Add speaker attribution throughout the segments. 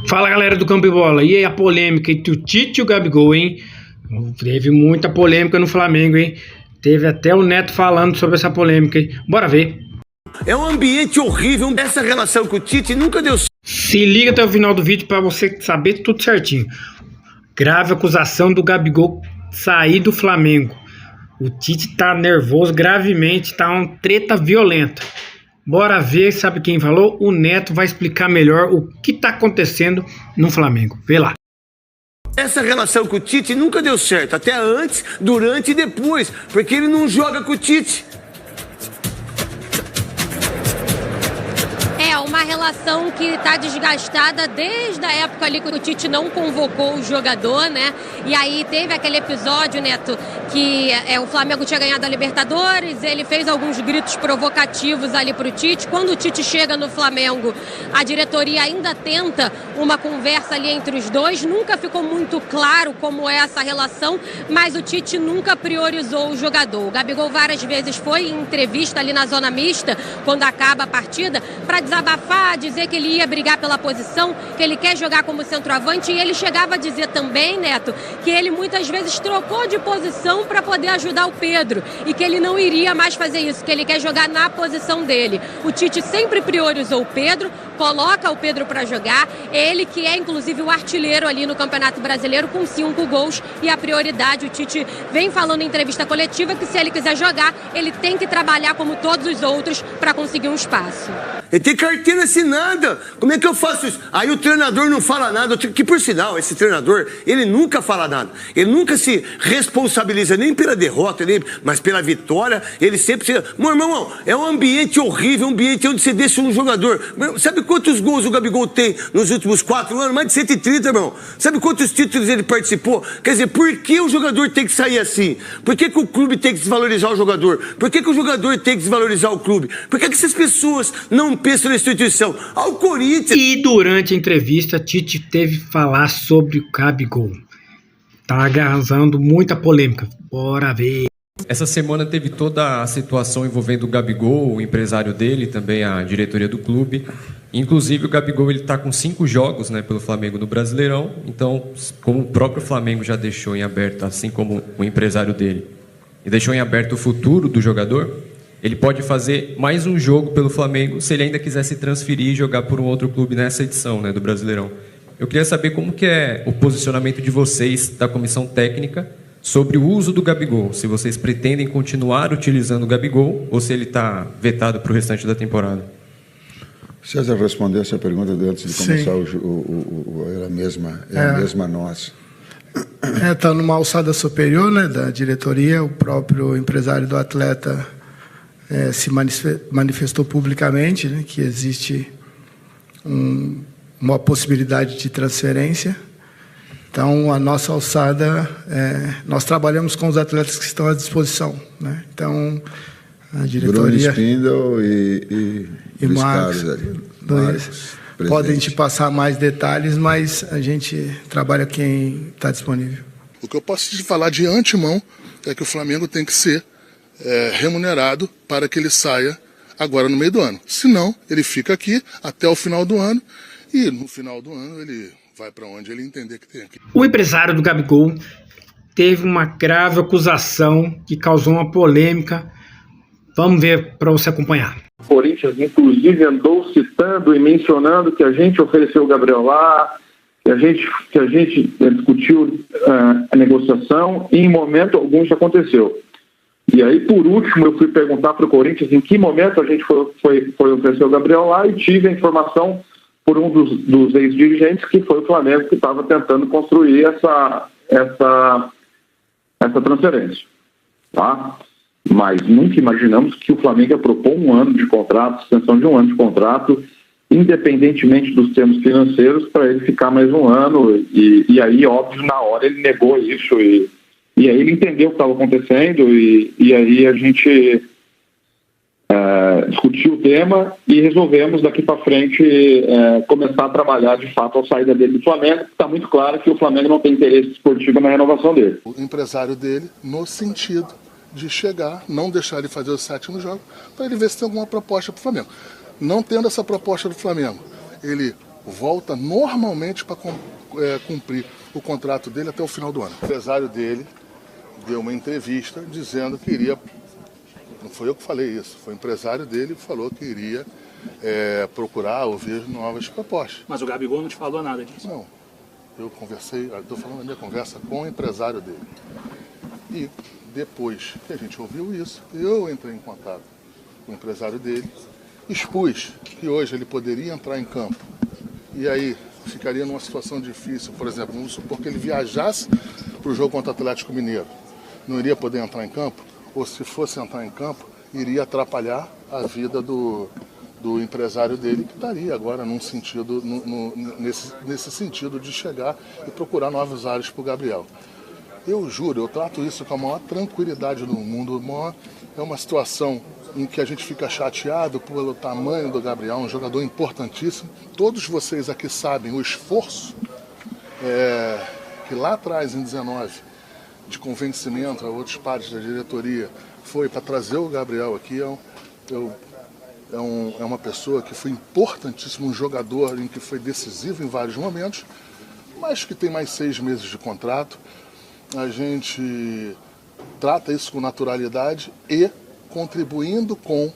Speaker 1: Fala galera do Campo e Bola, e aí a polêmica entre o Tite e o Gabigol, hein? Teve muita polêmica no Flamengo, hein? Teve até o Neto falando sobre essa polêmica, hein? Bora ver.
Speaker 2: É um ambiente horrível, essa relação com o Tite nunca deu certo.
Speaker 1: Se liga até o final do vídeo para você saber tudo certinho. Grave acusação do Gabigol sair do Flamengo. O Tite tá nervoso gravemente, tá uma treta violenta. Bora ver, sabe quem falou? O Neto vai explicar melhor o que tá acontecendo no Flamengo. Vê lá.
Speaker 2: Essa relação com o Tite nunca deu certo, até antes, durante e depois, porque ele não joga com o Tite.
Speaker 3: É uma relação que está desgastada desde a época ali que o Tite não convocou o jogador, né? E aí teve aquele episódio, Neto, que o Flamengo tinha ganhado a Libertadores, ele fez alguns gritos provocativos ali para o Tite. Quando o Tite chega no Flamengo, a diretoria ainda tenta uma conversa ali entre os dois. Nunca ficou muito claro como é essa relação, mas o Tite nunca priorizou o jogador. O Gabigol várias vezes foi em entrevista ali na zona mista, quando acaba a partida, para desabafar, dizer que ele ia brigar pela posição, que ele quer jogar como centroavante, e ele chegava a dizer também, Neto, que ele muitas vezes trocou de posição para poder ajudar o Pedro, e que ele não iria mais fazer isso, que ele quer jogar na posição dele. O Tite sempre priorizou o Pedro, coloca o Pedro para jogar, ele que é inclusive o artilheiro ali no Campeonato Brasileiro com 5 gols, e a prioridade, o Tite vem falando em entrevista coletiva que se ele quiser jogar, ele tem que trabalhar como todos os outros para conseguir um espaço.
Speaker 2: Ele tem carteira assinada. Como é que eu faço isso? Aí o treinador não fala nada. Que, por sinal, esse treinador, ele nunca fala nada. Ele nunca se responsabiliza nem pela derrota, mas pela vitória. Ele sempre... Meu irmão, é um ambiente horrível, um ambiente onde você deixa um jogador... Sabe quantos gols o Gabigol tem nos últimos 4 anos? Mais de 130, irmão. Sabe quantos títulos ele participou? Quer dizer, por que o jogador tem que sair assim? Por que o clube tem que desvalorizar o jogador? Por que o jogador tem que desvalorizar o clube? Por que essas pessoas não pensam na instituição? Ao Corinthians...
Speaker 1: E durante a entrevista, Tite teve que falar sobre o Gabigol. Tá agarrando muita polêmica. Bora ver.
Speaker 4: Essa semana teve toda a situação envolvendo o Gabigol, o empresário dele, também a diretoria do clube. Inclusive o Gabigol ele está com 5 jogos, né, pelo Flamengo no Brasileirão. Então, como o próprio Flamengo já deixou em aberto, assim como o empresário dele, e deixou em aberto o futuro do jogador, ele pode fazer mais um jogo pelo Flamengo se ele ainda quiser se transferir e jogar por um outro clube nessa edição, né, do Brasileirão. Eu queria saber como que é o posicionamento de vocês, da comissão técnica, sobre o uso do Gabigol. Se vocês pretendem continuar utilizando o Gabigol ou se ele está vetado para o restante da temporada.
Speaker 5: César respondeu essa pergunta antes de começar era a mesma nossa.
Speaker 6: Está numa alçada superior, né, da diretoria. O próprio empresário do atleta se manifestou publicamente, né, que existe uma possibilidade de transferência. Então, a nossa alçada, nós trabalhamos com os atletas que estão à disposição, né? Então, a diretoria...
Speaker 5: Bruno Spindel e Luiz
Speaker 6: Marcos,
Speaker 5: Marcos
Speaker 6: podem te passar mais detalhes, mas a gente trabalha quem está disponível.
Speaker 7: O que eu posso te falar de antemão é que o Flamengo tem que ser remunerado para que ele saia agora no meio do ano. Senão, ele fica aqui até o final do ano e no final do ano ele vai para onde ele entender que tem aqui.
Speaker 1: O empresário do Gabigol teve uma grave acusação que causou uma polêmica. Vamos ver para você acompanhar.
Speaker 8: O Corinthians, inclusive, andou citando e mencionando que a gente ofereceu o Gabriel lá, que a gente discutiu a negociação e em momento algum isso aconteceu. E aí, por último, eu fui perguntar para o Corinthians em que momento a gente foi oferecer o Gabriel lá e tive a informação por um dos ex-dirigentes que foi o Flamengo que estava tentando construir essa transferência. Tá? Mas nunca imaginamos que o Flamengo ia propor 1 ano de contrato, extensão de 1 ano de contrato, independentemente dos termos financeiros, para ele ficar mais 1 ano. E aí, óbvio, na hora ele negou isso e aí ele entendeu o que estava acontecendo e aí a gente discutiu o tema e resolvemos daqui para frente começar a trabalhar de fato a saída dele do Flamengo. Está muito claro que o Flamengo não tem interesse esportivo na renovação dele.
Speaker 7: O empresário dele, no sentido de chegar, não deixar ele fazer o 7º jogo, para ele ver se tem alguma proposta para o Flamengo. Não tendo essa proposta do Flamengo, ele volta normalmente para cumprir o contrato dele até o final do ano. O empresário dele deu uma entrevista dizendo que iria, não foi eu que falei isso, foi o empresário dele que falou que iria procurar ouvir novas propostas.
Speaker 9: Mas o Gabigol não te falou nada disso?
Speaker 7: Não, eu conversei, estou falando da minha conversa com o empresário dele. E depois que a gente ouviu isso, eu entrei em contato com o empresário dele, expus que hoje ele poderia entrar em campo e aí ficaria numa situação difícil, por exemplo, vamos supor que ele viajasse para o jogo contra o Atlético Mineiro, não iria poder entrar em campo, ou se fosse entrar em campo, iria atrapalhar a vida do empresário dele, que estaria agora num sentido, nesse sentido de chegar e procurar novos ares para o Gabriel. Eu juro, eu trato isso com a maior tranquilidade do mundo. É uma situação em que a gente fica chateado pelo tamanho do Gabriel, um jogador importantíssimo. Todos vocês aqui sabem o esforço que lá atrás, em 19, de convencimento a outros pares da diretoria, foi para trazer o Gabriel aqui. É uma pessoa que foi importantíssimo, um jogador em que foi decisivo em vários momentos, mas que tem mais 6 meses de contrato. A gente trata isso com naturalidade e contribuindo com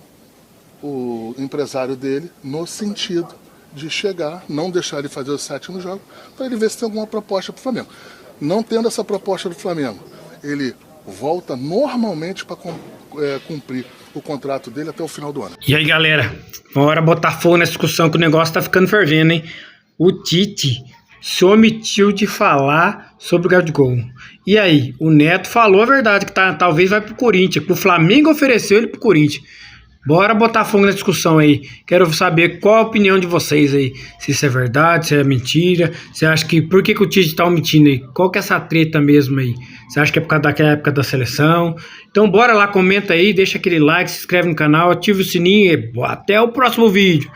Speaker 7: o empresário dele no sentido de chegar, não deixar ele fazer os 7 no jogo, para ele ver se tem alguma proposta para o Flamengo. Não tendo essa proposta do Flamengo, ele volta normalmente para cumprir o contrato dele até o final do ano.
Speaker 1: E aí, galera, bora botar fogo nessa discussão que o negócio tá ficando fervendo, hein? O Tite se omitiu de falar sobre o Gabigol. E aí, o Neto falou a verdade, que talvez vai pro Corinthians, que o Flamengo ofereceu ele pro Corinthians. Bora botar fogo na discussão aí. Quero saber qual a opinião de vocês aí. Se isso é verdade, se é mentira. Você acha que... Por que o Tite tá omitindo aí? Qual que é essa treta mesmo aí? Você acha que é por causa daquela época da seleção? Então bora lá, comenta aí, deixa aquele like, se inscreve no canal, ativa o sininho e até o próximo vídeo.